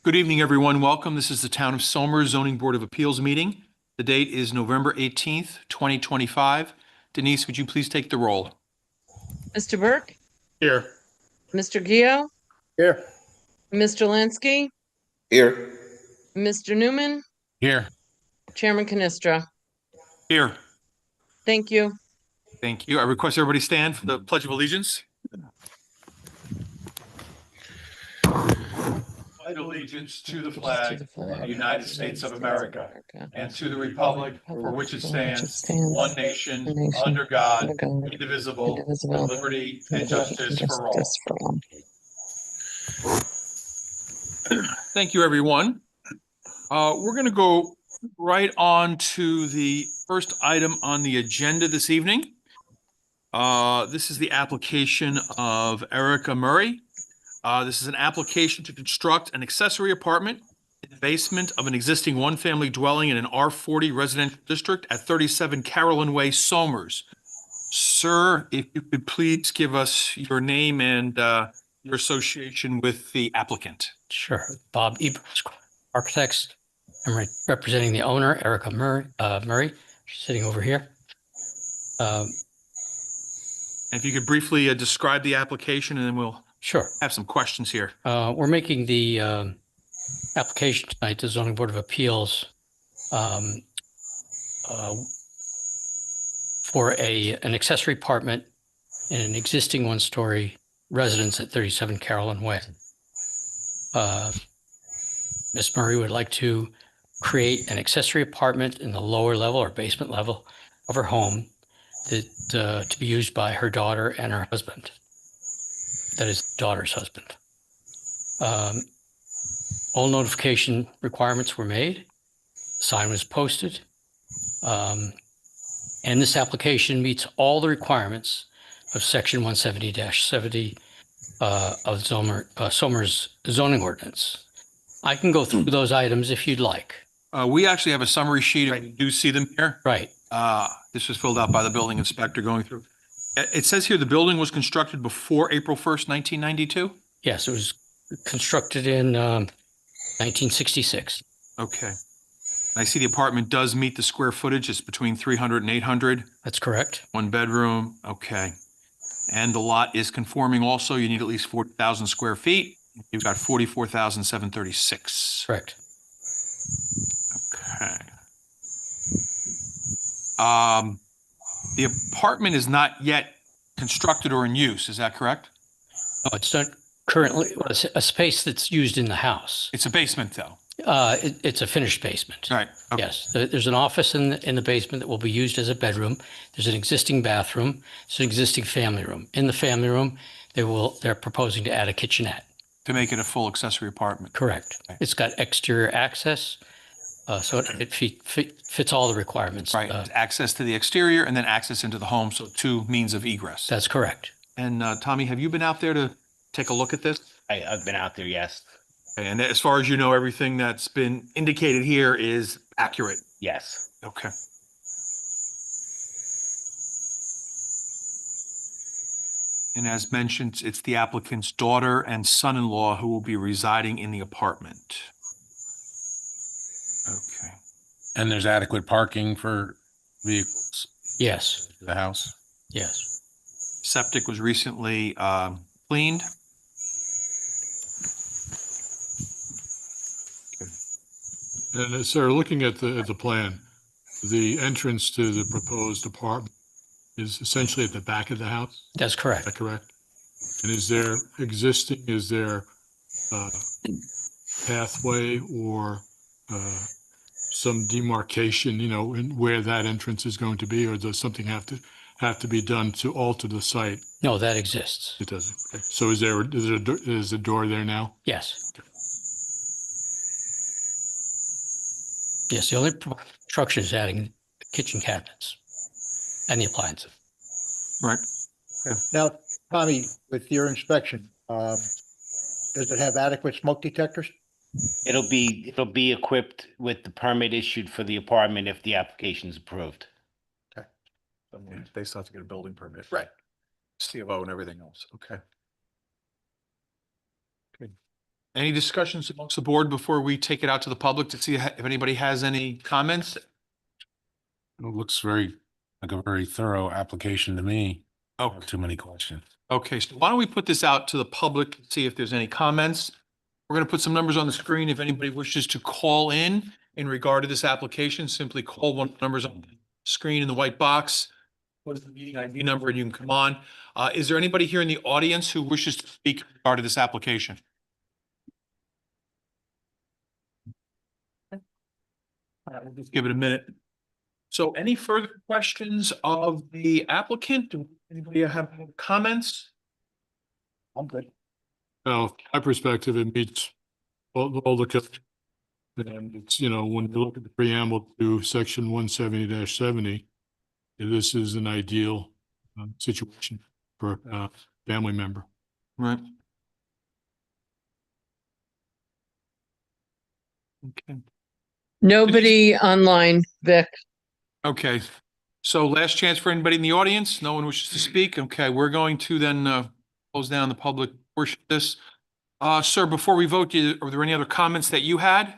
Good evening, everyone. Welcome. This is the Town of Somers Zoning Board of Appeals meeting. The date is November 18th, 2025. Denise, would you please take the roll? Mr. Burke? Here. Mr. Gio? Here. Mr. Lansky? Here. Mr. Newman? Here. Chairman Canistra? Here. Thank you. Thank you. I request everybody stand for the Pledge of Allegiance. Pledge allegiance to the flag of the United States of America and to the republic for which it stands, one nation, under God, indivisible, with liberty and justice for all. Thank you, everyone. We're going to go right on to the first item on the agenda this evening. This is the application of Erica Murray. This is an application to construct an accessory apartment in the basement of an existing one-family dwelling in an R40 residential district at 37 Carolyn Way, Somers. Sir, if you could please give us your name and your association with the applicant. Sure. Bob Ebers, Architects. I'm representing the owner, Erica Murray. She's sitting over here. And if you could briefly describe the application, and then we'll have some questions here. We're making the application tonight to Zoning Board of Appeals for an accessory apartment in an existing one-story residence at 37 Carolyn Way. Ms. Murray would like to create an accessory apartment in the lower level or basement level of her home that to be used by her daughter and her husband. That is daughter's husband. All notification requirements were made. The sign was posted. And this application meets all the requirements of section 170-70 of Somers zoning ordinance. I can go through those items if you'd like. We actually have a summary sheet, and we do see them here. Right. This was filled out by the building inspector going through. It says here the building was constructed before April 1st, 1992? Yes, it was constructed in 1966. Okay. I see the apartment does meet the square footage. It's between 300 and 800. That's correct. One bedroom. Okay. And the lot is conforming also. You need at least 40,000 square feet. You've got 44,736. Correct. Okay. The apartment is not yet constructed or in use. Is that correct? No, it's not currently a space that's used in the house. It's a basement, though. It's a finished basement. Right. Okay. Yes. There's an office in the basement that will be used as a bedroom. There's an existing bathroom. It's an existing family room. In the family room, they're proposing to add a kitchenette. To make it a full accessory apartment. Correct. Okay. It's got exterior access, so it fits all the requirements. Right. Access to the exterior and then access into the home, so two means of egress. That's correct. And Tommy, have you been out there to take a look at this? I've been out there, yes. Okay. And as far as you know, everything that's been indicated here is accurate? Yes. Okay. And as mentioned, it's the applicant's daughter and son-in-law who will be residing in the apartment. Okay. And there's adequate parking for vehicles? Yes. The house? Yes. Septic was recently cleaned. And sir, looking at the plan, the entrance to the proposed apartment is essentially at the back of the house? That's correct. Is that correct? And is there pathway or some demarcation, in where that entrance is going to be, or does something have to be done to alter the site? No, that exists. It doesn't. Okay. So is there a door there now? Yes. Okay. Yes, the only construction is adding the kitchen cabinets and the appliances. Right. Yeah. Now, Tommy, with your inspection, does it have adequate smoke detectors? It'll be equipped with the permit issued for the apartment if the application is approved. Okay. They still have to get a building permit. Right. C of O and everything else. Okay. Any discussions amongst the board before we take it out to the public to see if anybody has any comments? It looks like a very thorough application to me. Oh, Too many questions. okay. So why don't we put this out to the public, see if there's any comments? We're going to put some numbers on the screen. If anybody wishes to call in regard to this application, simply call one of the numbers on the screen in the white box. What is the meeting ID number and you can come on. Is there anybody here in the audience who wishes to speak in regard to this application? All right, we'll just give it a minute. So any further questions of the applicant? Do anybody have any comments? I'm good. Well, my perspective, it meets all the, and it's, you know, when you look at the preamble to section 170-70, this is an ideal situation for a family member. Right. Okay. Nobody online, Vic. Okay. So last chance for anybody in the audience? No one wishes to speak? Okay, we're going to then close down the public portion of this. Sir, before we vote, are there any other comments that you had?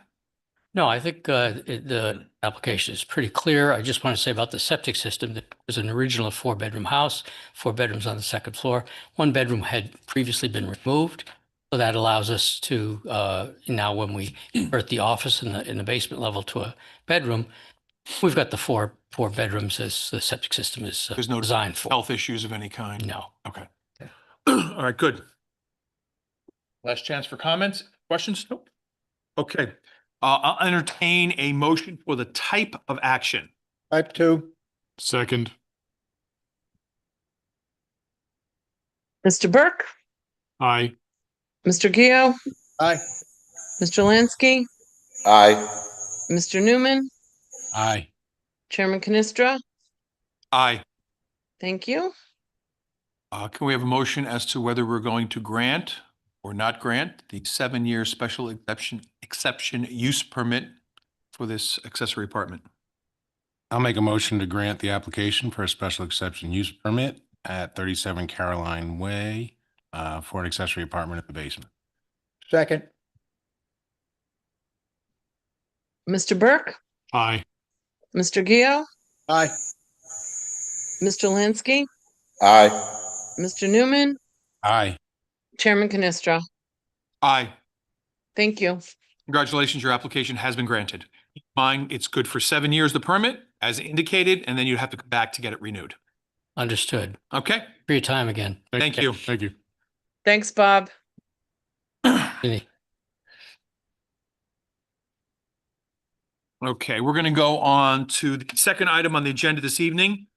No, I think the application is pretty clear. I just want to say about the septic system, that was an original 4-bedroom house, 4 bedrooms on the second floor. 1 bedroom had previously been removed. So that allows us to, now when we convert the office in the basement level to a bedroom, we've got the four bedrooms as the septic system is There's no designed for. health issues of any kind? No. Okay. All right, good. Last chance for comments, questions? Nope. Okay. I'll entertain a motion for the type of action. Type 2. Second, Mr. Burke, aye. Mr. Geo, Aye. Mr. Lansky, Aye. Mr. Newman, Aye. Chairman Canestra. Aye. Thank you. Can we have a motion as to whether we're going to grant or not grant the 7-year special exception use permit for this accessory apartment? I'll make a motion to grant the application for a special exception use permit at 37 Caroline Way for an accessory apartment in the basement. Second. Mr. Burke, Aye. Mr. Geo, Aye. Mr. Lansky, Aye. Mr. Newman, Aye. Chairman Canestra. Aye. Thank you. Congratulations, your application has been granted. Keep in mind, it's good for 7 years, the permit, as indicated, and then you'd have to come back to get it renewed. Understood. Okay, For your time again. thank you. Thank you. Thanks, Bob. Vinny. Okay, we're going to go on to the second item on the agenda this evening.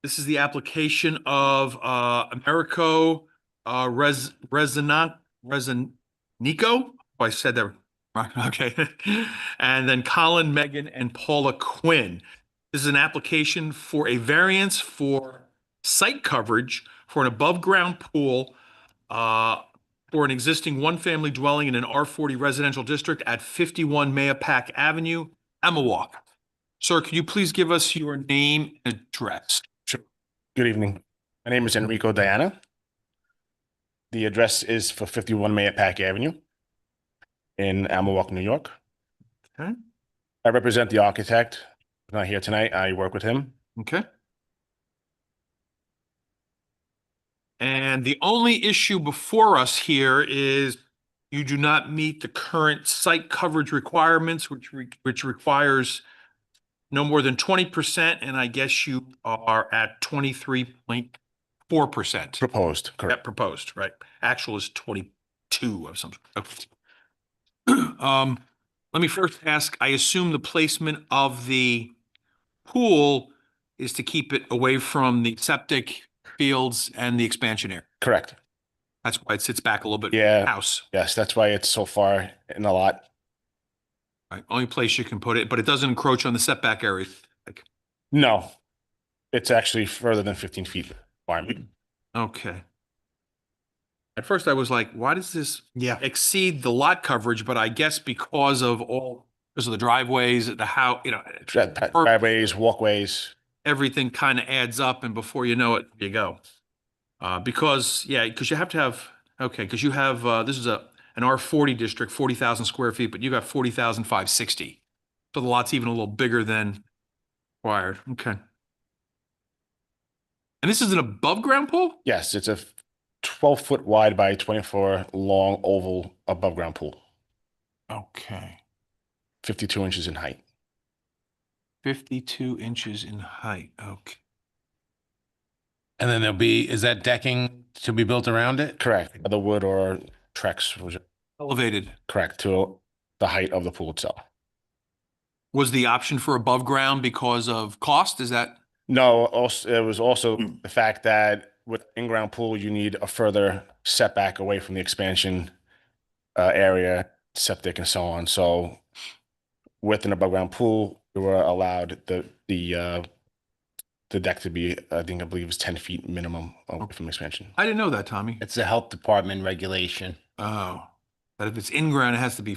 This is the application of Americo Resinico. Oh, I said that right. Okay. And then Colin, Megan, and Paula Quinn. This is an application for a variance for site coverage for an above-ground pool for an existing one-family dwelling in an R40 residential district at 51 Mayapack Avenue, Amawalk. Sir, could you please give us your name and address? Sure. Good evening. My name is Enrico Diana. The address is for 51 Mayapack Avenue in Amawalk, New York. Okay. I represent the architect. He's not here tonight. I work with him. Okay. And the only issue before us here is you do not meet the current site coverage requirements, which requires no more than 20%, and I guess you are at 23.4%. Proposed, correct. That proposed, right? Actual is 22 of some. Okay. Let me first ask, I assume the placement of the pool is to keep it away from the septic fields and the expansion area. Correct. That's why it sits back a little bit. Yeah. House, Yes, that's why it's so far in the lot. right? Only place you can put it, but it doesn't encroach on the setback area. Like, No, it's actually further than 15 feet requirement. okay. At first I was like, why does this exceed the lot coverage? But I guess because of the driveways, the house, Driveways, walkways. everything kind of adds up, and before you know it, you go. Because you have to have, okay, because you have, this is a an R40 district, 40,000 square feet, but you got 40,560. So the lot's even a little bigger than required. Okay. And this is an above ground pool? Yes, it's a 12-foot wide by 24 long oval above ground pool, Okay. 52 inches in height. 52 inches in height. Okay. And then is that decking to be built around it? Correct. Either wood or Trex was Elevated. correct to the height of the pool itself. Was the option for above ground because of cost? Is that? No, also, it was also the fact that with in-ground pool, you need a further setback away from the expansion area, septic and so on. So with an above ground pool, we were allowed the deck to be, I believe it was 10 feet minimum away from expansion. I didn't know that, Tommy. It's a health department regulation. Oh, but if it's in ground, it has to be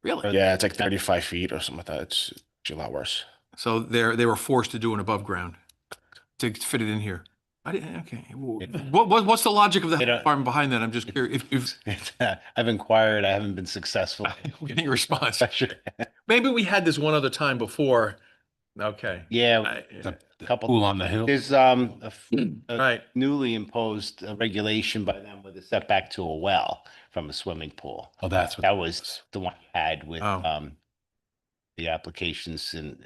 really? Yeah, it's like 35 feet or something like that. It's actually a lot worse. So they were forced to do an above ground to fit it in here. I didn't, okay. What's the logic of the department behind that? I'm just curious. If I've inquired, I haven't been successful. getting a response. Maybe we had this one other time before. Okay. Yeah, The couple. pool on the hill? There's Right. newly imposed regulation by them with a setback to a well from a swimming pool. Oh, that's what. That was the one you had with Oh. the applications in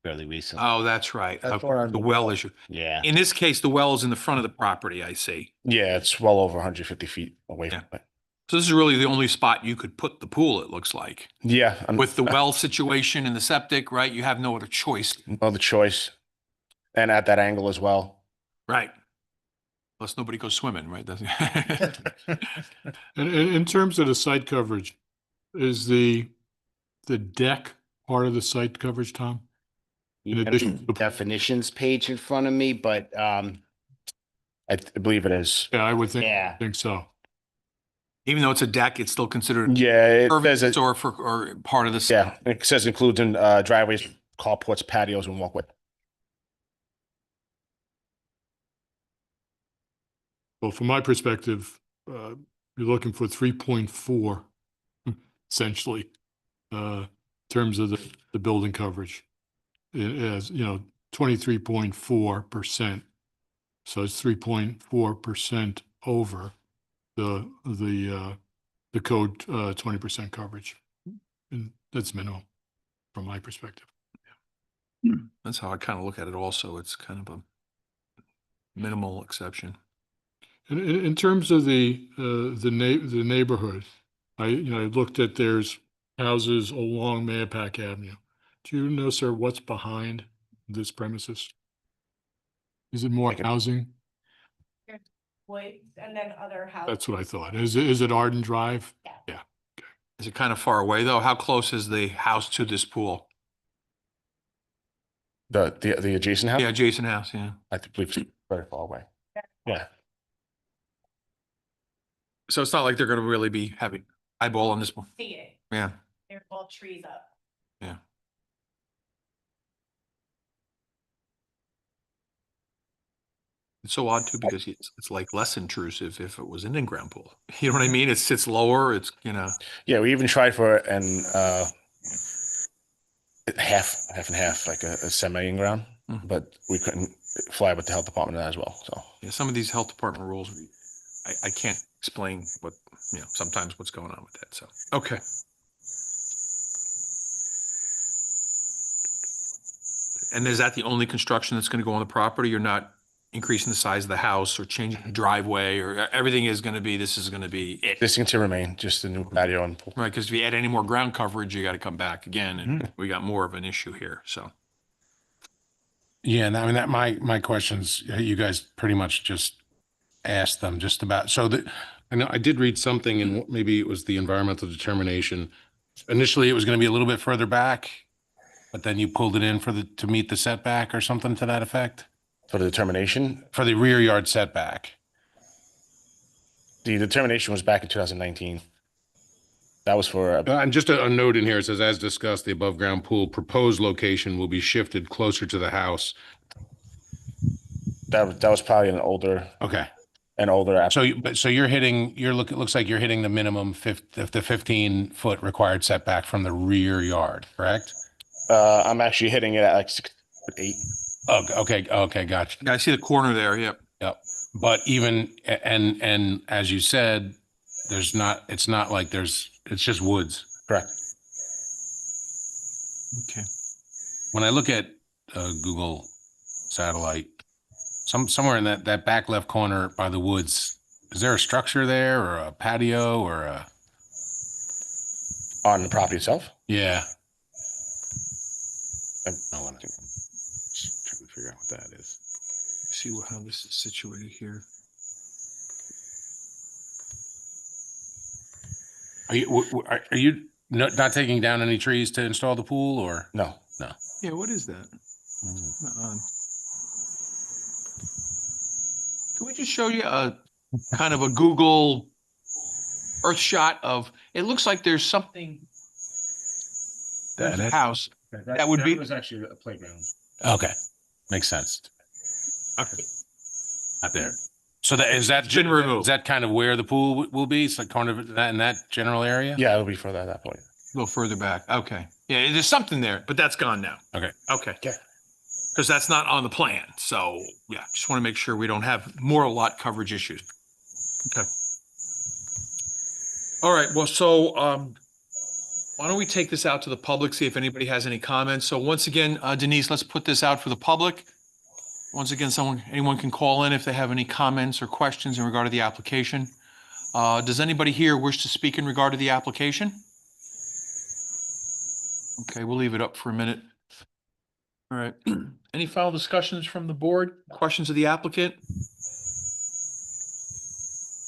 fairly recently. Oh, that's right. That's Okay, what I'm- the well issue. Yeah. In this case, the well is in the front of the property, I see. Yeah, it's well over 150 feet away from it. So this is really the only spot you could put the pool, it looks like. Yeah. With the well situation and the septic, right? You have no other choice. No other choice. And at that angle as well. Right. Plus nobody goes swimming, right? Doesn't And in terms of the site coverage, is the deck part of the site coverage, Tom? In addition to the- Definitions page in front of me, but I believe it is. Yeah, I would yeah. think so. Even though it's a deck, it's still considered Yeah, it says impervious it. or part of the. Yeah, it says includes in driveways, carports, patios, and walkway. Well, from my perspective, you're looking for 3.4 essentially, in terms of the building coverage. It is, 23.4%. So it's 3.4% over the code 20% coverage. And that's minimum from my perspective. That's how I kind of look at it also. It's kind of a minimal exception. And in terms of the neighborhood, I looked at there's houses along Mayapack Avenue. Do you know, sir, what's behind this premises? Is it more housing? Woods and then other houses. That's what I thought. Is it Arden Drive? Yeah. Is it kind of far away though? How close is the house to this pool? The adjacent house? Yeah, adjacent house, yeah. I believe it's very far away. Yeah. So it's not like they're going to really be having eyeball on this one. See it. Yeah. There's all trees up. Yeah. It's so odd too, because it's like less intrusive if it was an in-ground pool. You know what I mean? It sits lower, it's, Yeah, we even tried for an half and half, like a semi in-ground, Mhm. but we couldn't fly with the health department of that as well. So yeah, some of these health department rules, I can't explain what, sometimes what's going on with that. So, okay. And is that the only construction that's going to go on the property? You're not increasing the size of the house or changing the driveway, or everything is going to be, this is going to be it? this thing to remain, just the new patio and pool. Right, because if you add any more ground coverage, you got to come back again, and we got more of an issue here, so. Yeah, and I mean, that my questions, you guys pretty much just asked them just about, so that, I know I did read something, and maybe it was the environmental determination. Initially, it was going to be a little bit further back, but then you pulled it in to meet the setback or something to that effect? For the determination, For the rear yard setback. the determination was back in 2019. That was for, And just a note in here, it says, as discussed, the above ground pool proposed location will be shifted closer to the house. that was probably an older Okay. and older. So you're hitting, it looks like you're hitting the minimum the 15-foot required setback from the rear yard, correct? I'm actually hitting it at like 6'8". Oh, okay, gotcha. Yeah, I see the corner there, yep. Yep. But even, and as you said, it's not like it's just woods. Correct. Okay. When I look at Google satellite, somewhere in that back left corner by the woods, is there a structure there or a patio or a? On the property itself? Yeah. I want to trying to figure out what that is. See how this is situated here. Are you not taking down any trees to install the pool or? No. Yeah, what is that? Can we just show you a kind of a Google Earth shot of, it looks like there's something. There's a house. That would be. was actually a playground. Okay, makes sense. Okay. Not there. So that Been removed. is that kind of where the pool will be? It's like kind of that in that general area? Yeah, it'll be further at that point. A little further back. Okay. Yeah, there's something there, but that's gone now. Okay. Okay. Okay. Because that's not on the plan. So yeah, just want to make sure we don't have more lot coverage issues. Okay. All right. Well, so why don't we take this out to the public, see if anybody has any comments. So once again, Denise, let's put this out for the public. Once again, anyone can call in if they have any comments or questions in regard to the application. Does anybody here wish to speak in regard to the application? Okay, we'll leave it up for a minute. All right. Any final discussions from the board? Questions of the applicant?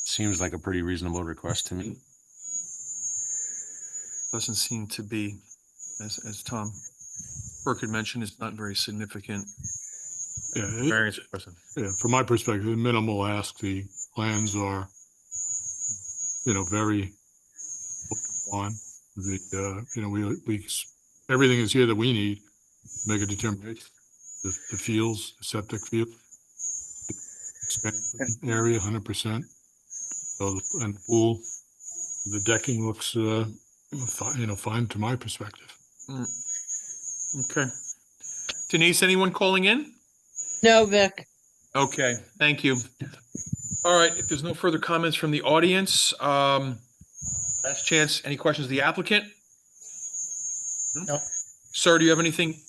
Seems like a pretty reasonable request to me. Doesn't seem to be, as Tom Burke had mentioned, it's not very significant. Yeah, Variance request. yeah, from my perspective, minimal ask. The plans are, very on the, we everything is here that we need to make a determination. The fields, the septic field, expansion area, 100%. So, and the pool, the decking looks, fine to my perspective. Okay. Denise, anyone calling in? No, Vic. Okay, thank you. All right, if there's no further comments from the audience, last chance, any questions of the applicant? No. Sir, do you have anything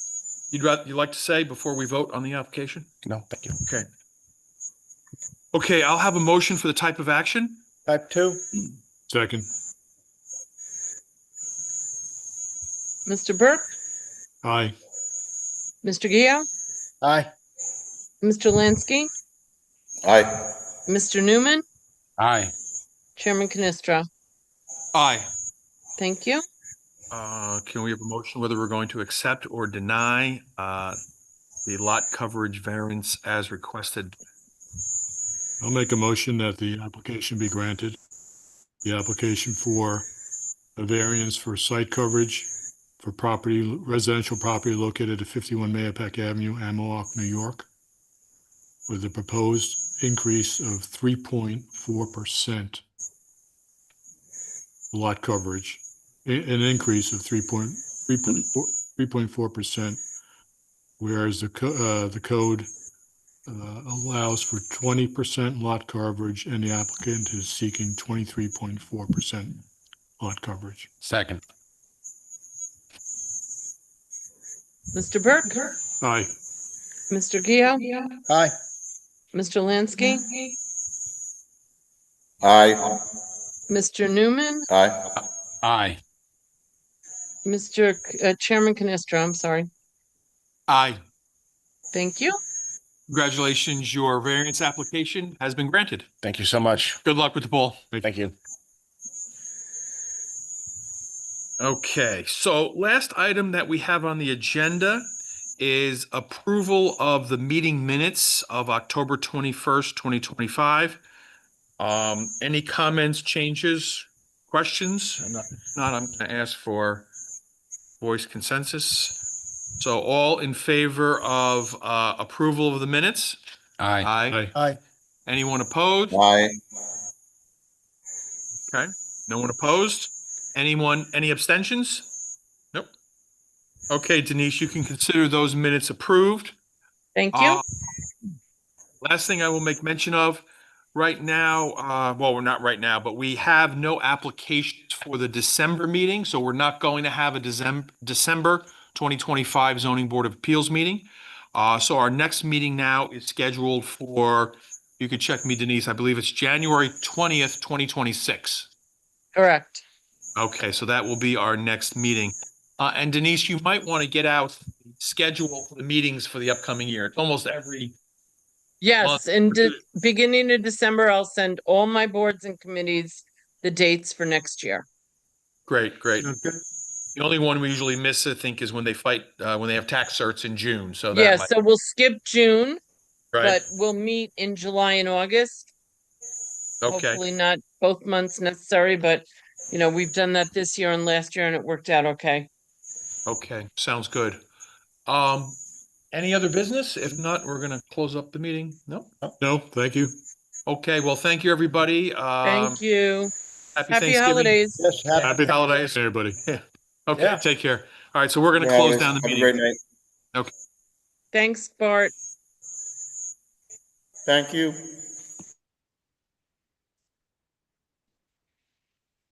you'd like to say before we vote on the application? No, thank you. Okay. Okay, I'll have a motion for the type of action. Type 2? Second, Mr. Burke, aye. Mr. Gio, Aye. Mr. Lansky, Aye. Mr. Newman, Aye. Chairman Canestra. Aye. Thank you. Can we have a motion whether we're going to accept or deny the lot coverage variance as requested? I'll make a motion that the application be granted. The application for a variance for site coverage for residential property located at 51 Mayapack Avenue, Amawalk, New York, with a proposed increase of 3.4% lot coverage, an increase of 3.4%, whereas the code allows for 20% lot coverage and the applicant is seeking 23.4% lot coverage. Second. Mr. Burke, Aye. Mr. Gio, Aye. Mr. Lansky, Aye. Mr. Newman, Aye. Aye. Mr. Chairman Canestra, I'm sorry. Aye. Thank you. Congratulations, your variance application has been granted. Thank you so much. Good luck with the poll. Thank you. Okay, so last item that we have on the agenda is approval of the meeting minutes of October 21st, 2025. Any comments, changes, questions? If not, I'm going to ask for voice consensus. So all in favor of approval of the minutes? Aye. Aye. Aye. Anyone opposed? Aye. Okay, no one opposed? Anyone, any abstentions? Nope. Okay, Denise, you can consider those minutes approved. Thank you. Last thing I will make mention of, right now, well, we're not right now, but we have no applications for the December meeting, so we're not going to have a December 2025 Zoning Board of Appeals meeting. So our next meeting now is scheduled for, you could check me, Denise, I believe it's January 20th, 2026. Correct. Okay, so that will be our next meeting. And Denise, you might want to get out the schedule for the meetings for the upcoming year. It's almost every Yes, and beginning of December, I'll send all my boards and committees the dates for next year. Great, great. The only one we usually miss, I think, is when they fight, when they have tax certs in June, so that Yeah, might, so we'll skip June, right, but we'll meet in July and August. okay, Hopefully not both months necessary, but you know, we've done that this year and last year and it worked out okay. okay, sounds good. Any other business? If not, we're gonna close up the meeting. No? No, thank you. Okay, well, thank you, everybody. Thank you. Happy Happy Thanksgiving. holidays. Yes, Happy holidays. everybody. Okay, Yeah. take care. All right, so we're gonna Yeah, close down the have a meeting. great night. Thanks, Bart. Thank you.